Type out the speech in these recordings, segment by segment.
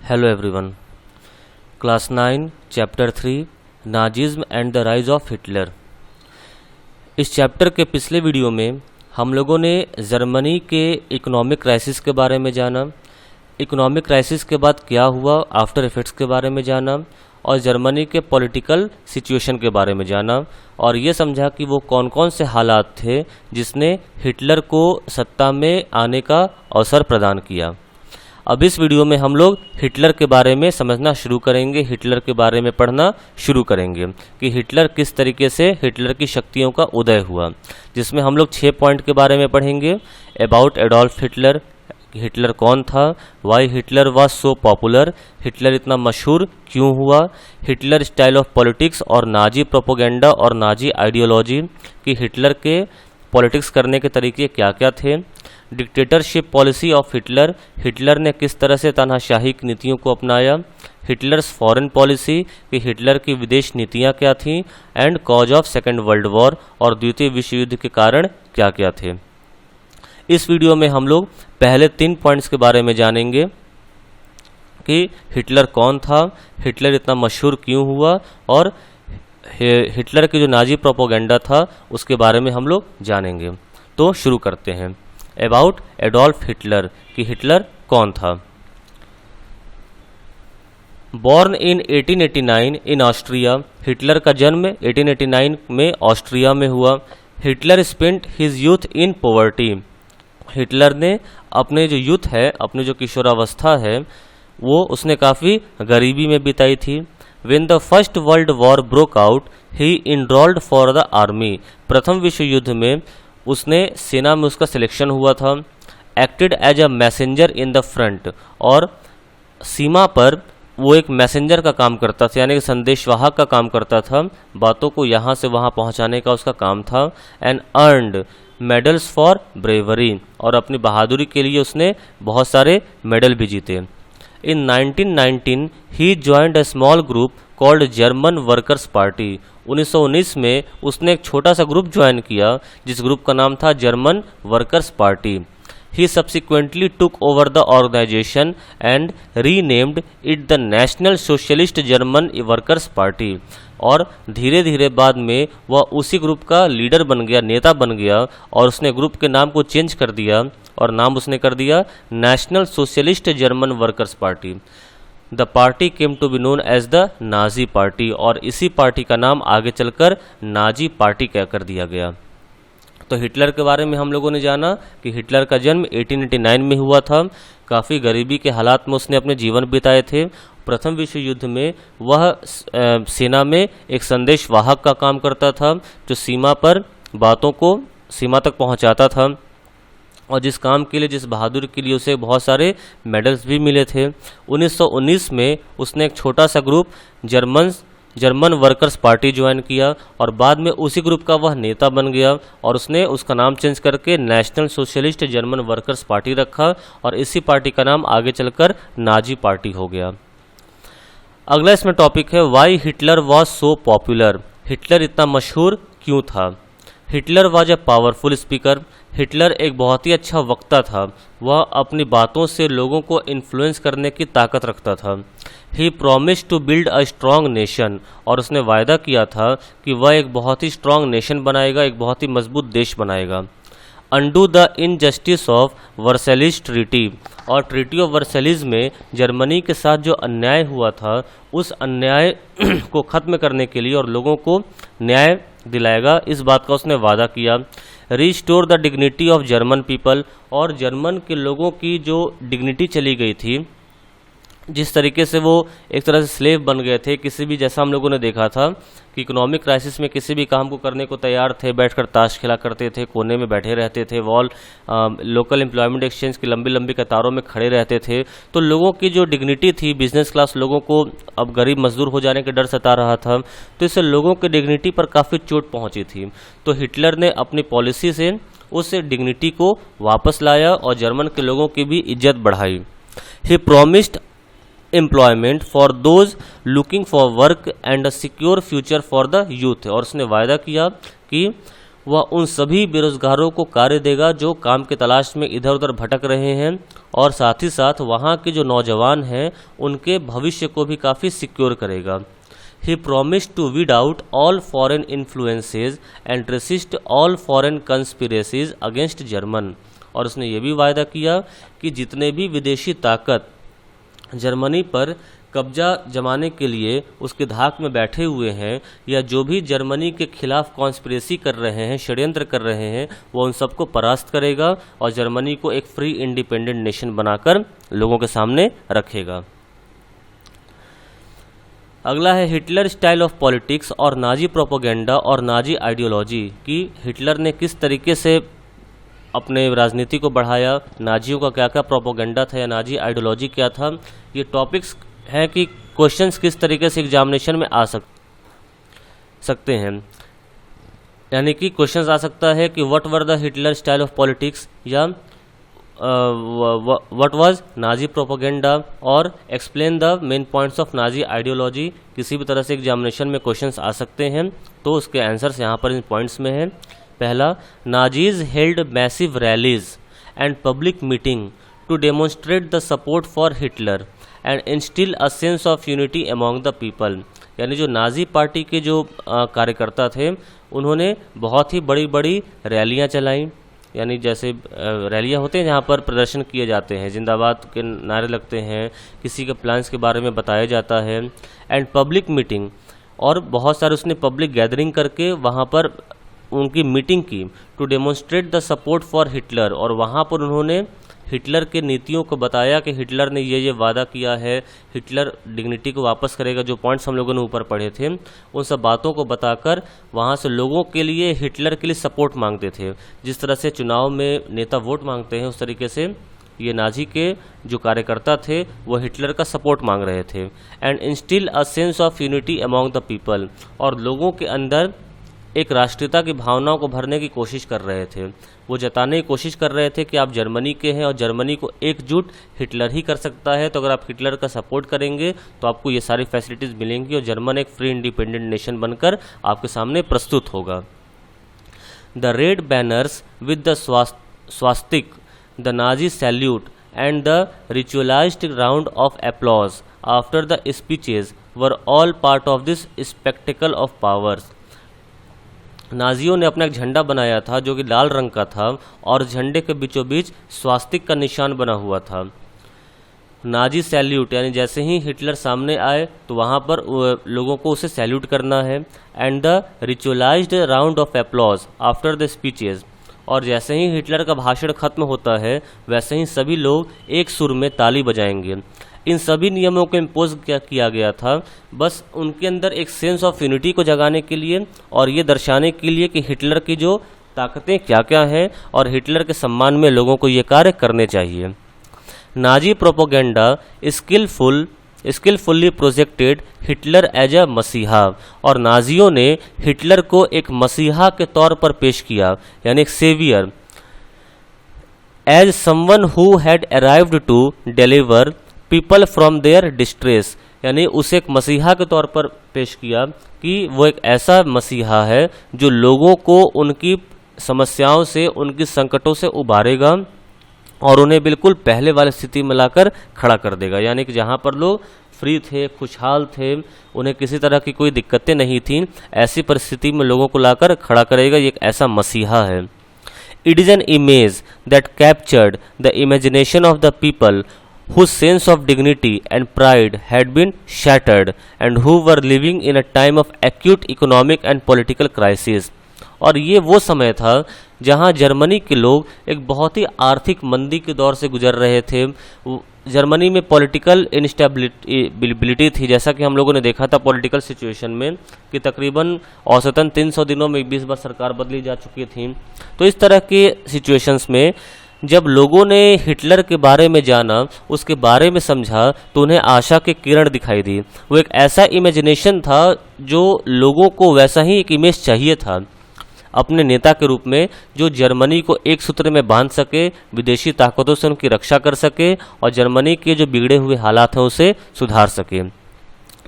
Hello everyone. Class 9 chapter 3 Nazism and the rise of Hitler. इस chapter के पिछले video में हम लोगों ने जर्मनी के इकोनॉमिक क्राइसिस के बारे में जाना, इकोनॉमिक क्राइसिस के बाद क्या हुआ, आफ्टर इफेक्ट्स के बारे में जाना और जर्मनी के पॉलिटिकल सिचुएशन के बारे में जाना और ये समझा कि वो कौन कौन से हालात थे जिसने हिटलर को सत्ता में आने का अवसर प्रदान किया। अब इस वीडियो में हम लोग हिटलर के बारे में समझना शुरू करेंगे, हिटलर के बारे में पढ़ना शुरू करेंगे कि हिटलर किस तरीके से हिटलर की शक्तियों का उदय हुआ, जिसमें हम लोग 6 पॉइंट के बारे में पढ़ेंगे। अबाउट एडोल्फ हिटलर, हिटलर कौन था, why Hitler was so popular, Hitler इतना मशहूर क्यों हुआ, हिटलर स्टाइल ऑफ पॉलिटिक्स और नाजी प्रोपोगेंडा और नाजी आइडियोलॉजी कि हिटलर के पॉलिटिक्स करने के तरीके क्या क्या थे, dictatorship policy of Hitler, Hitler ने किस तरह से तानाशाही की नीतियों को अपनाया, हिटलर्स फॉरेन पॉलिसी कि हिटलर की विदेश नीतियां क्या थीं, and cause of second world war और द्वितीय विश्व युद्ध के कारण क्या क्या थे। इस वीडियो में हम लोग पहले 3 पॉइंट्स के बारे में जानेंगे कि हिटलर कौन था, हिटलर इतना मशहूर क्यों हुआ और हिटलर की जो नाजी प्रोपोगेंडा था उसके बारे में हम लोग जानेंगे। तो शुरू करते हैं। अबाउट एडोल्फ हिटलर कि हिटलर कौन था। Born in 1889 in Austria, Hitler का जन्म 1889 में ऑस्ट्रिया में हुआ। Hitler spent his youth in poverty, Hitler ने अपने जो यूथ है, अपने जो किशोरावस्था है वो उसने काफ़ी गरीबी में बिताई थी। When the first world war broke out he enrolled for the army, प्रथम विश्व युद्ध में उसने सेना में उसका सिलेक्शन हुआ था। Acted as a messenger in the front, और सीमा पर वो एक मैसेंजर का काम करता था, यानी कि संदेशवाहक का काम करता था, बातों को यहाँ से वहाँ पहुँचाने का उसका काम था। And earned medals for bravery, और अपनी बहादुरी के लिए उसने बहुत सारे मेडल भी जीते। इन 1919 he joined a small group called German Workers party, 1919 में उसने एक छोटा सा ग्रुप ज्वाइन किया जिस ग्रुप का नाम था German Workers Party. He subsequently took over the organisation and renamed it the National Socialist German Workers Party, और धीरे धीरे बाद में वह उसी ग्रुप का लीडर बन गया, नेता बन गया, और उसने ग्रुप के नाम को चेंज कर दिया और नाम उसने कर दिया National Socialist German Workers Party. The party came to be known as the Nazi party, और इसी पार्टी का नाम आगे चलकर नाजी पार्टी कह कर दिया गया। तो हिटलर के बारे में हम लोगों ने जाना कि हिटलर का जन्म 1889 में हुआ था। काफ़ी गरीबी के हालात में उसने अपने जीवन बिताए थे। प्रथम विश्व युद्ध में वह सेना में एक संदेशवाहक का काम करता था जो सीमा पर बातों को सीमा तक पहुंचाता था, और जिस काम के लिए, जिस बहादुरी के लिए उसे बहुत सारे मेडल्स भी मिले थे। 1919 में उसने एक छोटा सा group German Workers party join किया और बाद में उसी ग्रुप का वह नेता बन गया, और उसने उसका नाम चेंज करके national Socialist German Workers party रखा, और इसी पार्टी का नाम आगे चलकर नाजी पार्टी हो गया। अगला इसमें टॉपिक है why Hitler was so popular, Hitler इतना मशहूर क्यों था। Hitler was a powerful speaker, Hitler एक बहुत ही अच्छा वक्ता था, वह अपनी बातों से लोगों को इन्फ्लुएंस करने की ताकत रखता था। He promise to build a strong nation, और उसने वायदा किया था कि वह एक बहुत ही स्ट्रॉन्ग नेशन बनाएगा, एक बहुत ही मजबूत देश बनाएगा। Undo the injustice of Versailles treaty, और ट्रीटी ऑफ वर्सेलिस में जर्मनी के साथ जो अन्याय हुआ था उस अन्याय को ख़त्म करने के लिए और लोगों को न्याय दिलाएगा, इस बात का उसने वादा किया। Restore the dignity of German people, और जर्मन के लोगों की जो डिग्निटी चली गई थी, जिस तरीके से वो एक तरह से स्लेव बन गए थे, किसी भी, जैसा हम लोगों ने देखा था कि इकोनॉमिक क्राइसिस में किसी भी काम को करने को तैयार थे, बैठकर ताश खेला करते थे, कोने में बैठे रहते थे, लोकल एम्प्लॉयमेंट एक्सचेंज की लंबी लंबी कतारों में खड़े रहते थे। तो लोगों की जो डिग्निटी थी, बिजनेस क्लास लोगों को अब गरीब मजदूर हो जाने का डर सता रहा था, तो इससे लोगों की डिग्निटी पर काफ़ी चोट पहुँची थी। तो हिटलर ने अपनी पॉलिसी से उस डिग्निटी को वापस लाया और जर्मन के लोगों की भी इज्जत बढ़ाई। He promised employment for those looking for work and a secure future for the youth, और उसने वायदा किया कि वह उन सभी बेरोजगारों को कार्य देगा जो काम की तलाश में इधर उधर भटक रहे हैं, और साथ ही साथ वहाँ के जो नौजवान हैं उनके भविष्य को भी काफ़ी सिक्योर करेगा। He promised to weed out all foreign influences and resist all foreign conspiracies against German। और उसने ये भी वायदा किया कि जितने भी विदेशी ताकत जर्मनी पर कब्जा जमाने के लिए उसके धाक में बैठे हुए हैं, या जो भी जर्मनी के खिलाफ कॉन्स्पिरेसी कर रहे हैं, षड्यंत्र कर रहे हैं, वो उन सबको परास्त करेगा और जर्मनी को एक फ्री इंडिपेंडेंट नेशन बनाकर लोगों के सामने रखेगा। अगला है हिटलर स्टाइल ऑफ पॉलिटिक्स और नाजी प्रोपोगेंडा और नाजी आइडियोलॉजी, कि हिटलर ने किस तरीके से अपने राजनीति को बढ़ाया, नाजियों का क्या क्या प्रोपोगेंडा था या नाजी आइडियोलॉजी क्या था। ये टॉपिक्स हैं कि क्वेश्चंस किस तरीके से एग्जामिनेशन में आ सकते हैं, यानी कि क्वेश्चंस आ सकता है कि what were the Hitler style of politics, या व्हाट वाज नाजी प्रोपोगेंडा, और explain the main points of Nazi ideology. किसी भी तरह से एग्जामिनेशन में क्वेश्चंस आ सकते हैं, तो उसके आंसर्स यहाँ पर इन पॉइंट्स में हैं। पहला, Nazis held massive rallies and public meeting to demonstrate the support for Hitler and instil a sense of unity among the people. यानी जो नाजी पार्टी के जो कार्यकर्ता थे उन्होंने बहुत ही बड़ी बड़ी रैलियां चलाईं, यानी जैसे रैलियां होते हैं जहाँ पर प्रदर्शन किए जाते हैं, जिंदाबाद के नारे लगते हैं, किसी के प्लान्स के बारे में बताया जाता है, एंड पब्लिक मीटिंग, और बहुत सारे उसने पब्लिक गैदरिंग करके वहाँ पर उनकी मीटिंग की, to demonstrate the support for Hitler, और वहाँ पर उन्होंने हिटलर के नीतियों को बताया कि हिटलर ने ये वादा किया है, हिटलर डिग्निटी को वापस करेगा, जो पॉइंट्स हम लोगों ने ऊपर पढ़े थे, उन सब बातों को बताकर वहाँ से लोगों के लिए हिटलर के लिए सपोर्ट मांगते थे। जिस तरह से चुनाव में नेता वोट मांगते हैं, उस तरीके से ये नाजी के जो कार्यकर्ता थे वो हिटलर का सपोर्ट मांग रहे थे। And instil a sense of unity among the people, और लोगों के अंदर एक राष्ट्रीयता की भावनाओं को भरने की कोशिश कर रहे थे। वो जताने की कोशिश कर रहे थे कि आप जर्मनी के हैं और जर्मनी को एकजुट हिटलर ही कर सकता है, तो अगर आप हिटलर का सपोर्ट करेंगे तो आपको ये सारी फैसिलिटीज़ मिलेंगी और जर्मन एक फ्री इंडिपेंडेंट नेशन बनकर आपके सामने प्रस्तुत होगा। The red banners with the swastika, the Nazi salute and the ritualised round of applause after the speeches were all part of this spectacle of powers. नाजियों ने अपना एक झंडा बनाया था जो कि लाल रंग का था, और झंडे के बीचों बीच स्वास्तिक का निशान बना हुआ था। नाजी सैल्यूट, यानी जैसे ही हिटलर सामने आए तो वहाँ पर लोगों को उसे सैल्यूट करना है। And the ritualised round of applause after the speeches, और जैसे ही हिटलर का भाषण खत्म होता है वैसे ही सभी लोग एक सुर में ताली बजाएंगे। इन सभी नियमों को इम्पोज किया गया था बस उनके अंदर एक सेंस ऑफ यूनिटी को जगाने के लिए, और ये दर्शाने के लिए कि हिटलर की जो ताकतें क्या क्या हैं और हिटलर के सम्मान में लोगों को ये कार्य करने चाहिए। Nazi propaganda skilfully projected Hitler as a messiah, और नाजियों ने हिटलर को एक मसीहा के तौर पर पेश किया, यानी एक saviour, as someone who had arrived to deliver people from their distress, यानी उसे एक मसीहा के तौर पर पेश किया कि वो एक ऐसा मसीहा है जो लोगों को उनकी समस्याओं से, उनकी संकटों से उबारेगा और उन्हें बिल्कुल पहले वाली स्थिति में लाकर खड़ा कर देगा। यानी कि जहाँ पर लोग फ्री थे, खुशहाल थे, उन्हें किसी तरह की कोई दिक्कतें नहीं थीं, ऐसी परिस्थिति में लोगों को लाकर खड़ा करेगा। ये एक ऐसा मसीहा है। It is an image that captured the imagination of the people whose sense of dignity and pride had been shattered and who were living in a time of acute economic and political crisis। और ये वो समय था जहाँ Germany के लोग एक बहुत ही आर्थिक मंदी के दौर से गुजर रहे थे। जर्मनी में पॉलिटिकल इनस्टेबिलिटी थी, जैसा कि हम लोगों ने देखा था पॉलिटिकल सिचुएशन में कि तकरीबन औसतन 300 दिनों में 20 बार सरकार बदली जा चुकी थी। तो इस तरह के सिचुएशंस में जब लोगों ने हिटलर के बारे में जाना, उसके बारे में समझा, तो उन्हें आशा के किरण दिखाई दी। वो एक ऐसा इमेजिनेशन था जो लोगों को वैसा ही एक इमेज चाहिए था अपने नेता के रूप में, जो जर्मनी को एक सूत्र में बांध सके, विदेशी ताकतों से उनकी रक्षा कर सके और जर्मनी के जो बिगड़े हुए हालात हैं उसे सुधार सके।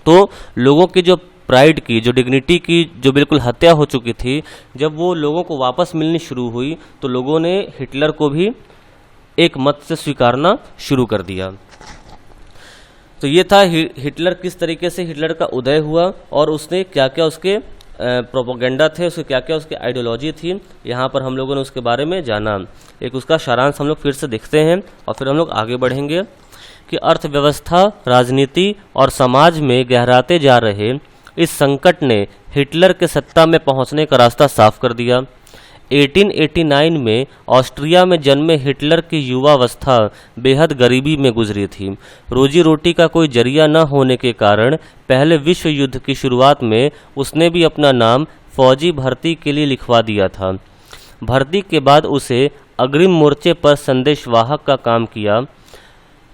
तो लोगों की जो प्राइड की, जो डिग्निटी की जो बिल्कुल हत्या हो चुकी थी, जब वो लोगों को वापस मिलनी शुरू हुई तो लोगों ने हिटलर को भी एक मत से स्वीकारना शुरू कर दिया। तो ये था हिटलर, किस तरीके से हिटलर का उदय हुआ और उसने क्या क्या उसके प्रोपोगेंडा थे, उसके क्या क्या उसकी आइडियोलॉजी थी, यहाँ पर हम लोगों ने उसके बारे में जाना। एक उसका सारांश हम लोग फिर से देखते हैं और फिर हम लोग आगे बढ़ेंगे कि अर्थव्यवस्था, राजनीति और समाज में गहराते जा रहे इस संकट ने हिटलर के सत्ता में पहुंचने का रास्ता साफ कर दिया। 1889 में ऑस्ट्रिया में जन्मे हिटलर की युवावस्था बेहद गरीबी में गुजरी थी। रोजी रोटी का कोई जरिया न होने के कारण पहले विश्व युद्ध की शुरुआत में उसने भी अपना नाम फौजी भर्ती के लिए लिखवा दिया था। भर्ती के बाद उसे अग्रिम मोर्चे पर संदेशवाहक का काम किया,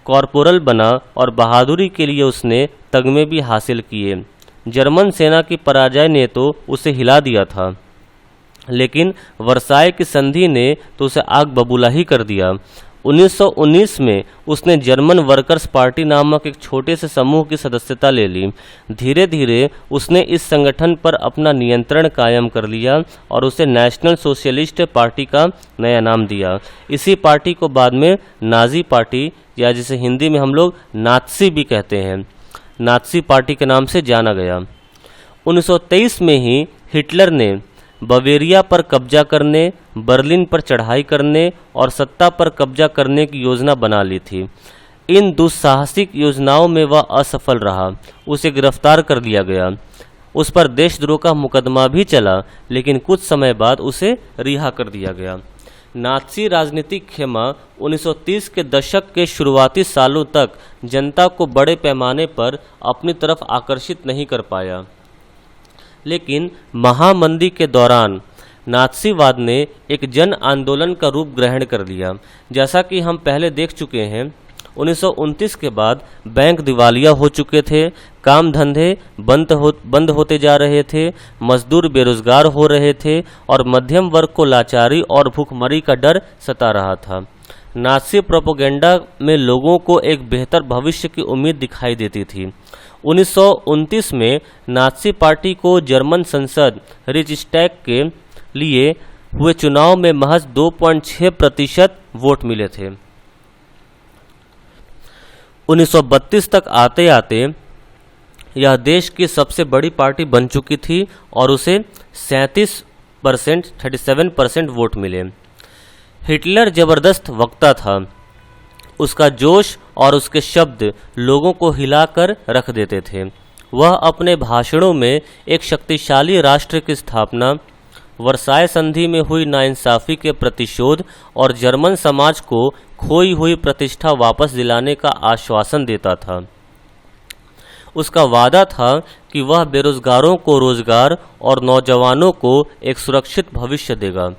कॉर्पोरल बना और बहादुरी के लिए उसने तगमे भी हासिल किए। जर्मन सेना की पराजय ने तो उसे हिला दिया था, लेकिन वर्साय की संधि ने तो उसे आग बबूला ही कर दिया। 1919 में उसने जर्मन वर्कर्स पार्टी नामक एक छोटे से समूह की सदस्यता ले ली। धीरे धीरे उसने इस संगठन पर अपना नियंत्रण कायम कर लिया और उसे नेशनल सोशलिस्ट पार्टी का नया नाम दिया। इसी पार्टी को बाद में नाजी पार्टी, या जिसे हिंदी में हम लोग नात्सी भी कहते हैं, नात्सी पार्टी के नाम से जाना गया। 1923 में ही हिटलर ने बवेरिया पर कब्जा करने, बर्लिन पर चढ़ाई करने और सत्ता पर कब्जा करने की योजना बना ली थी। इन दुस्साहसिक योजनाओं में वह असफल रहा। उसे गिरफ्तार कर लिया गया। उस पर देशद्रोह का मुकदमा भी चला, लेकिन कुछ समय बाद उसे रिहा कर दिया गया। नात्सी राजनीतिक खेमा 1930 के दशक के शुरुआती सालों तक जनता को बड़े पैमाने पर अपनी तरफ आकर्षित नहीं कर पाया, लेकिन महामंदी के दौरान नात्सीवाद ने एक जन आंदोलन का रूप ग्रहण कर लिया। जैसा कि हम पहले देख चुके हैं, 1929 के बाद बैंक दिवालिया हो चुके थे, काम धंधे बंद होते जा रहे थे, मजदूर बेरोजगार हो रहे थे और मध्यम वर्ग को लाचारी और भूखमरी का डर सता रहा था। नात्सी प्रोपेगेंडा में लोगों को एक बेहतर भविष्य की उम्मीद दिखाई देती थी। 1929 में नात्सी पार्टी को जर्मन संसद रिचस्टैग के लिए हुए चुनाव में महज 2.6% वोट मिले थे। 1932 तक आते आते यह देश की सबसे बड़ी पार्टी बन चुकी थी और उसे 37% वोट मिले। हिटलर जबरदस्त वक्ता था। उसका जोश और उसके शब्द लोगों को हिलाकर रख देते थे। वह अपने भाषणों में एक शक्तिशाली राष्ट्र की स्थापना, वर्साय संधि में हुई नाइंसाफ़ी के प्रतिशोध और जर्मन समाज को खोई हुई प्रतिष्ठा वापस दिलाने का आश्वासन देता था। उसका वादा था कि वह बेरोजगारों को रोजगार और नौजवानों को एक सुरक्षित भविष्य देगा।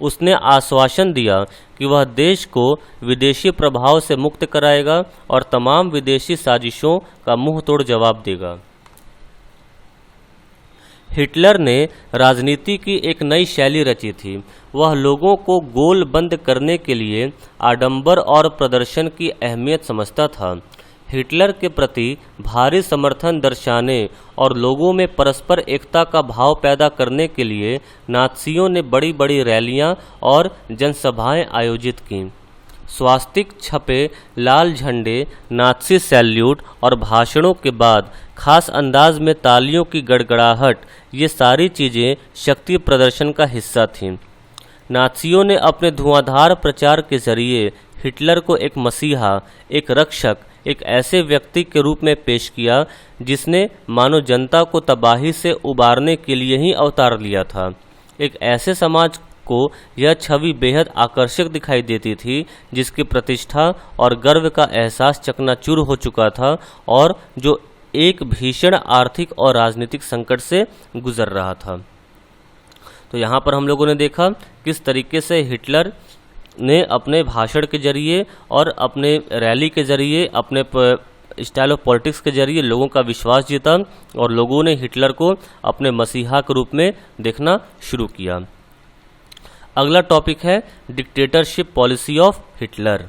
उसने आश्वासन दिया कि वह देश को विदेशी प्रभाव से मुक्त कराएगा और तमाम विदेशी साजिशों का मुंह तोड़ जवाब देगा। हिटलर ने राजनीति की एक नई शैली रची थी। वह लोगों को गोल बंद करने के लिए आडंबर और प्रदर्शन की अहमियत समझता था। हिटलर के प्रति भारी समर्थन दर्शाने और लोगों में परस्पर एकता का भाव पैदा करने के लिए नात्सियों ने बड़ी बड़ी रैलियां और जनसभाएं आयोजित कीं। स्वास्तिक छपे लाल झंडे, नात्सी सैल्यूट और भाषणों के बाद खास अंदाज में तालियों की गड़गड़ाहट, ये सारी चीज़ें शक्ति प्रदर्शन का हिस्सा थीं। नात्सियों ने अपने धुआंधार प्रचार के जरिए हिटलर को एक मसीहा, एक रक्षक, एक ऐसे व्यक्ति के रूप में पेश किया जिसने मानव जनता को तबाही से उबारने के लिए ही अवतार लिया था। एक ऐसे समाज को यह छवि बेहद आकर्षक दिखाई देती थी जिसकी प्रतिष्ठा और गर्व का एहसास चकनाचूर हो चुका था और जो एक भीषण आर्थिक और राजनीतिक संकट से गुजर रहा था। तो यहाँ पर हम लोगों ने देखा किस तरीके से हिटलर ने अपने भाषण के जरिए और अपने रैली के जरिए, अपने स्टाइल ऑफ पॉलिटिक्स के जरिए लोगों का विश्वास जीता और लोगों ने हिटलर को अपने मसीहा के रूप में देखना शुरू किया। अगला टॉपिक है डिक्टेटरशिप पॉलिसी ऑफ हिटलर।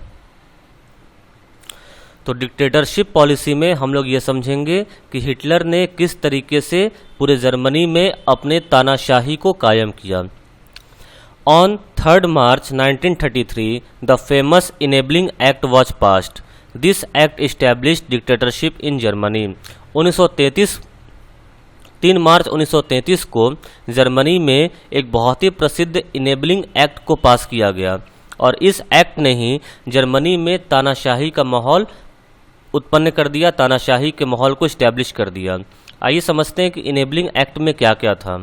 तो डिक्टेटरशिप पॉलिसी में हम लोग ये समझेंगे कि हिटलर ने किस तरीके से पूरे जर्मनी में अपने तानाशाही को कायम किया। On 3 March 1933 the famous enabling act was passed. This act established dictatorship in Germany. 3 मार्च 1933 को जर्मनी में एक बहुत ही प्रसिद्ध इनेबलिंग एक्ट को पास किया गया और इस एक्ट ने ही जर्मनी में तानाशाही का माहौल उत्पन्न कर दिया, तानाशाही के माहौल को इस्टेब्लिश कर दिया। आइए समझते हैं कि इनेबलिंग एक्ट में क्या क्या था।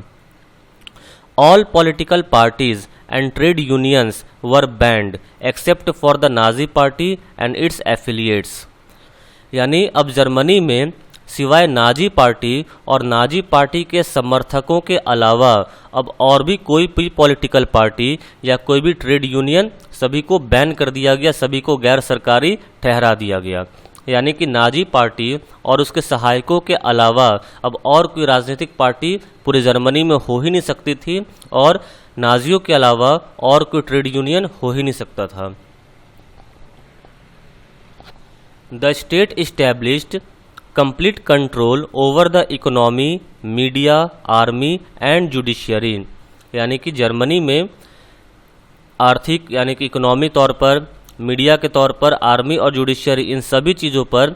All political parties and trade unions were band except for the Nazi party and it's affiliates. यानी अब जर्मनी में सिवाय नाजी पार्टी और नाजी पार्टी के समर्थकों के अलावा अब और भी कोई भी पॉलिटिकल पार्टी या कोई भी ट्रेड यूनियन सभी को बैन कर दिया गया, सभी को गैर सरकारी ठहरा दिया गया। यानी कि नाजी पार्टी और उसके सहायकों के अलावा अब और कोई राजनीतिक पार्टी पूरे जर्मनी में हो ही नहीं सकती थी और नाजियों के अलावा और कोई ट्रेड यूनियन हो ही नहीं सकता था। The state established complete control over the economy, media, army and judiciary. यानी कि जर्मनी में आर्थिक यानी कि इकोनॉमी तौर पर, मीडिया के तौर पर, आर्मी और जुडिशियरी, इन सभी चीज़ों पर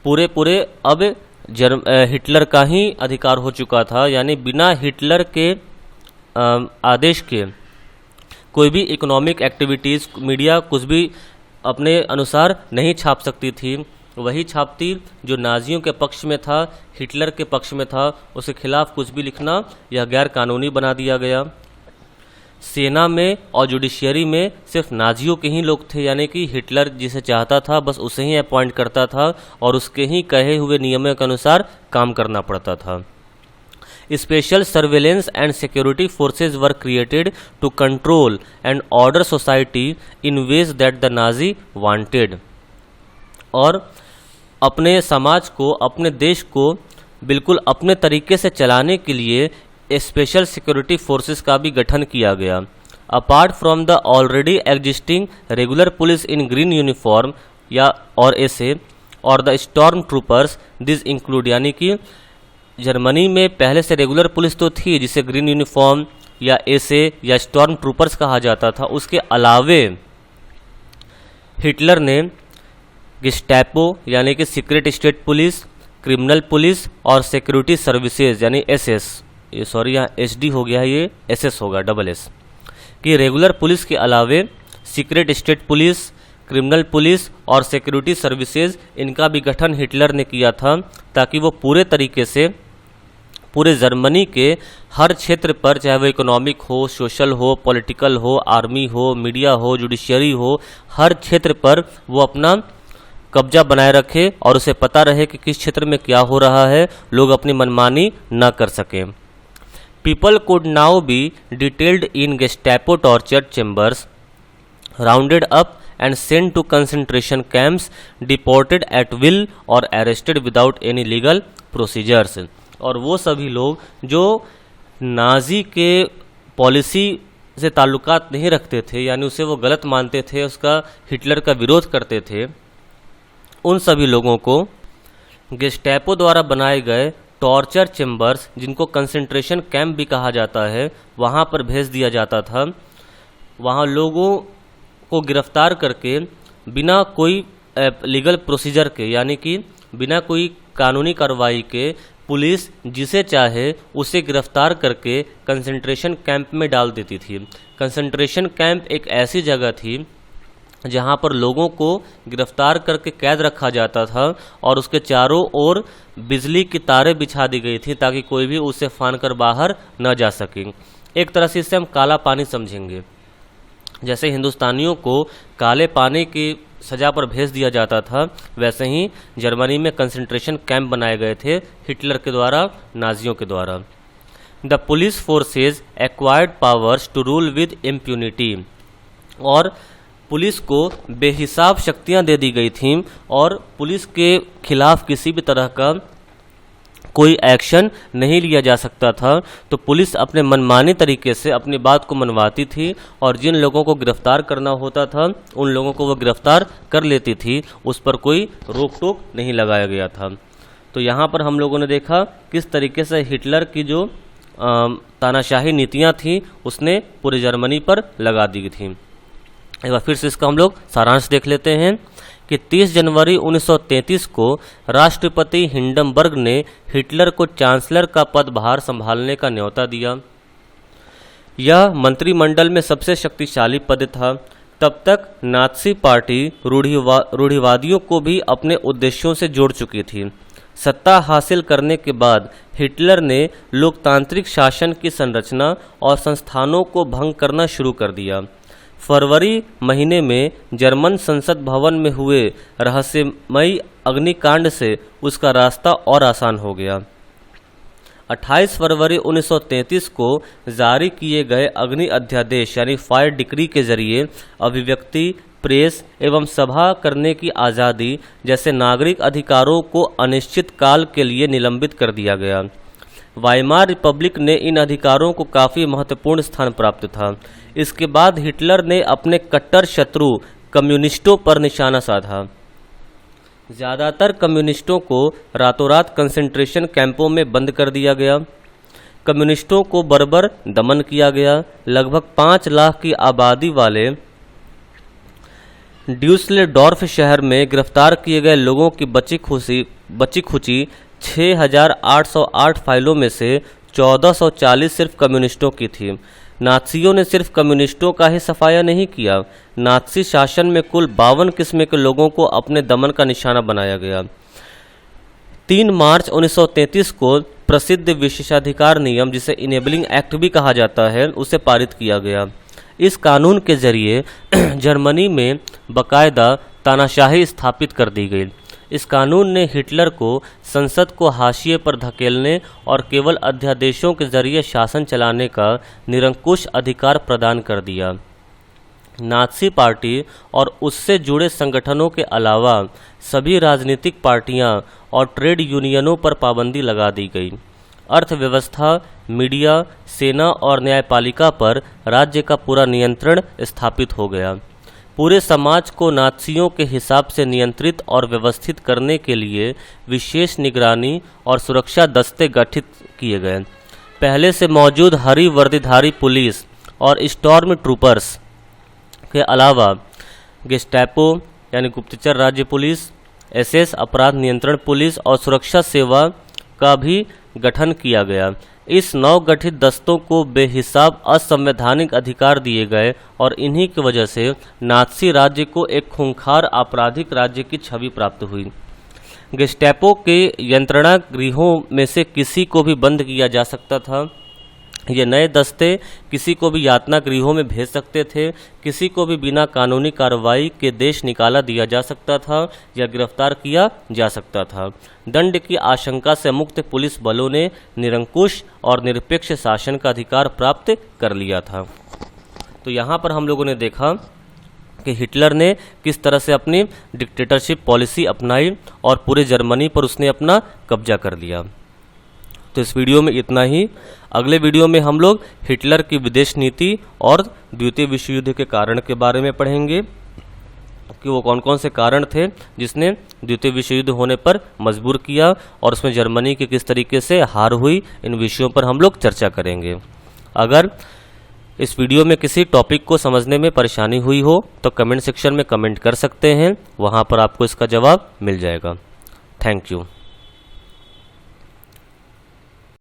पूरे अब हिटलर का ही अधिकार हो चुका था। यानी बिना हिटलर के आदेश के कोई भी इकोनॉमिक एक्टिविटीज़ मीडिया कुछ भी अपने अनुसार नहीं छाप सकती थी। वही छापती जो नाजियों के पक्ष में था, हिटलर के पक्ष में था, उसके खिलाफ कुछ भी लिखना यह गैर कानूनी बना दिया गया। सेना में और जुडिशियरी में सिर्फ नाजियों के ही लोग थे, यानी कि हिटलर जिसे चाहता था बस उसे ही अपॉइंट करता था और उसके ही कहे हुए नियमों के अनुसार काम करना पड़ता था। Special surveillance and security forces were created to control and order society in ways that the Nazi wanted. और अपने समाज को, अपने देश को बिल्कुल अपने तरीके से चलाने के लिए स्पेशल सिक्योरिटी फोर्सेस का भी गठन किया गया। Apart from the already existing regular police in green uniform या और एसे और the storm troopers, this include. यानी कि जर्मनी में पहले से रेगुलर पुलिस तो थी जिसे ग्रीन यूनिफॉर्म या एसे या स्टॉर्म ट्रूपर्स कहा जाता था। उसके अलावे हिटलर ने गेस्टापो यानी कि secret state police, criminal police और सिक्योरिटी सर्विसेज यानी एसएस, ये सॉरी यहाँ एसडी हो गया है, ये एसएस होगा, डबल एस, कि रेगुलर पुलिस के अलावे secret state police, criminal police और सिक्योरिटी सर्विसेज, इनका भी गठन हिटलर ने किया था ताकि वो पूरे तरीके से पूरे जर्मनी के हर क्षेत्र पर, चाहे वो इकोनॉमिक हो, सोशल हो, पॉलिटिकल हो, आर्मी हो, मीडिया हो, जुडिशियरी हो, हर क्षेत्र पर वो अपना कब्जा बनाए रखे और उसे पता रहे कि किस क्षेत्र में क्या हो रहा है, लोग अपनी मनमानी न कर सकें। People could now be detailed in Gestapo torture chambers, rounded up and sent to concentration camps, deported at will or arrested without any legal procedures। और वो सभी लोग जो नाजी के पॉलिसी से ताल्लुकात नहीं रखते थे, यानी उसे वो गलत मानते थे, उसका हिटलर का विरोध करते थे, उन सभी लोगों को गेस्टापो द्वारा बनाए गए टॉर्चर चेम्बर्स, जिनको कंसंट्रेशन कैंप भी कहा जाता है, वहाँ पर भेज दिया जाता था। वहाँ लोगों को गिरफ्तार करके बिना कोई लीगल प्रोसीजर के, यानी कि बिना कोई कानूनी कार्रवाई के, पुलिस जिसे चाहे उसे गिरफ्तार करके कंसंट्रेशन कैंप में डाल देती थी। कंसंट्रेशन कैंप एक ऐसी जगह थी जहाँ पर लोगों को गिरफ्तार करके कैद रखा जाता था और उसके चारों ओर बिजली की तारें बिछा दी गई थी ताकि कोई भी उसे फान कर बाहर न जा सके। एक तरह से इसे हम काला पानी समझेंगे। जैसे हिंदुस्तानियों को काले पानी की सजा पर भेज दिया जाता था, वैसे ही जर्मनी में कंसंट्रेशन कैंप बनाए गए थे हिटलर के द्वारा, नाजियों के द्वारा। The police forces acquired powers to rule with impunity. और पुलिस को बेहिसाब शक्तियां दे दी गई थीं और पुलिस के खिलाफ किसी भी तरह का कोई एक्शन नहीं लिया जा सकता था, तो पुलिस अपने मनमाने तरीके से अपनी बात को मनवाती थी और जिन लोगों को गिरफ्तार करना होता था उन लोगों को वो गिरफ्तार कर लेती थी, उस पर कोई रोक टोक नहीं लगाया गया था। तो यहाँ पर हम लोगों ने देखा किस तरीके से हिटलर की जो तानाशाही नीतियाँ थी उसने पूरे जर्मनी पर लगा दी थी। एक बार फिर से इसका हम लोग सारांश देख लेते हैं कि 30 जनवरी 1933 को राष्ट्रपति हिंडनबर्ग ने हिटलर को चांसलर का पदभार संभालने का न्योता दिया। यह मंत्रिमंडल में सबसे शक्तिशाली पद था। तब तक नात्सी पार्टी रूढ़िवादियों को भी अपने उद्देश्यों से जोड़ चुकी थी। सत्ता हासिल करने के बाद हिटलर ने लोकतांत्रिक शासन की संरचना और संस्थानों को भंग करना शुरू कर दिया। फरवरी महीने में जर्मन संसद भवन में हुए रहस्यमयी अग्निकांड से उसका रास्ता और आसान हो गया। 28 फरवरी 1933 को जारी किए गए अग्नि अध्यादेश यानी फायर डिक्री के जरिए अभिव्यक्ति, प्रेस एवं सभा करने की आज़ादी जैसे नागरिक अधिकारों को अनिश्चित काल के लिए निलंबित कर दिया गया। वाइमार रिपब्लिक ने इन अधिकारों को काफ़ी महत्वपूर्ण स्थान प्राप्त था। इसके बाद हिटलर ने अपने कट्टर शत्रु कम्युनिस्टों पर निशाना साधा। ज़्यादातर कम्युनिस्टों को रातों रात कंसंट्रेशन कैंपों में बंद कर दिया गया। कम्युनिस्टों को बर्बर दमन किया गया। लगभग 5 लाख की आबादी वाले ड्यूसलेडॉर्फ शहर में गिरफ्तार किए गए लोगों की बची खुची 6,808 फाइलों में से 1440 सिर्फ कम्युनिस्टों की थी। नात्सियों ने सिर्फ कम्युनिस्टों का ही सफाया नहीं किया। नात्सी शासन में कुल 52 किस्म के लोगों को अपने दमन का निशाना बनाया गया। 3 मार्च 1933 को प्रसिद्ध विशेषाधिकार नियम, जिसे इनेबलिंग एक्ट भी कहा जाता है, उसे पारित किया गया। इस कानून के जरिए जर्मनी में बाकायदा तानाशाही स्थापित कर दी गई। इस कानून ने हिटलर को संसद को हाशिए पर धकेलने और केवल अध्यादेशों के जरिए शासन चलाने का निरंकुश अधिकार प्रदान कर दिया। नात्सी पार्टी और उससे जुड़े संगठनों के अलावा सभी राजनीतिक पार्टियां और ट्रेड यूनियनों पर पाबंदी लगा दी गई। अर्थव्यवस्था, मीडिया, सेना और न्यायपालिका पर राज्य का पूरा नियंत्रण स्थापित हो गया। पूरे समाज को नात्सियों के हिसाब से नियंत्रित और व्यवस्थित करने के लिए विशेष निगरानी और सुरक्षा दस्ते गठित किए गए। पहले से मौजूद हरी वर्दीधारी पुलिस और स्टॉर्म ट्रूपर्स के अलावा गेस्टापो यानी गुप्तचर राज्य पुलिस, एसएस अपराध नियंत्रण पुलिस और सुरक्षा सेवा का भी गठन किया गया। इस नवगठित दस्तों को बेहिसाब असंवैधानिक अधिकार दिए गए और इन्हीं की वजह से नात्सी राज्य को एक खूंखार आपराधिक राज्य की छवि प्राप्त हुई। गेस्टापो के यंत्रणा गृहों में से किसी को भी बंद किया जा सकता था। ये नए दस्ते किसी को भी यातना गृहों में भेज सकते थे। किसी को भी बिना कानूनी कार्रवाई के देश निकाला दिया जा सकता था या गिरफ्तार किया जा सकता था। दंड की आशंका से मुक्त पुलिस बलों ने निरंकुश और निरपेक्ष शासन का अधिकार प्राप्त कर लिया था। तो यहाँ पर हम लोगों ने देखा कि हिटलर ने किस तरह से अपनी डिक्टेटरशिप पॉलिसी अपनाई और पूरे जर्मनी पर उसने अपना कब्जा कर लिया। तो इस वीडियो में इतना ही। अगले वीडियो में हम लोग हिटलर की विदेश नीति और द्वितीय विश्व युद्ध के कारण के बारे में पढ़ेंगे कि वो कौन कौन से कारण थे जिसने द्वितीय विश्व युद्ध होने पर मजबूर किया और उसमें जर्मनी की किस तरीके से हार हुई। इन विषयों पर हम लोग चर्चा करेंगे। अगर इस वीडियो में किसी टॉपिक को समझने में परेशानी हुई हो तो कमेंट सेक्शन में कमेंट कर सकते हैं, वहाँ पर आपको इसका जवाब मिल जाएगा। Thank you.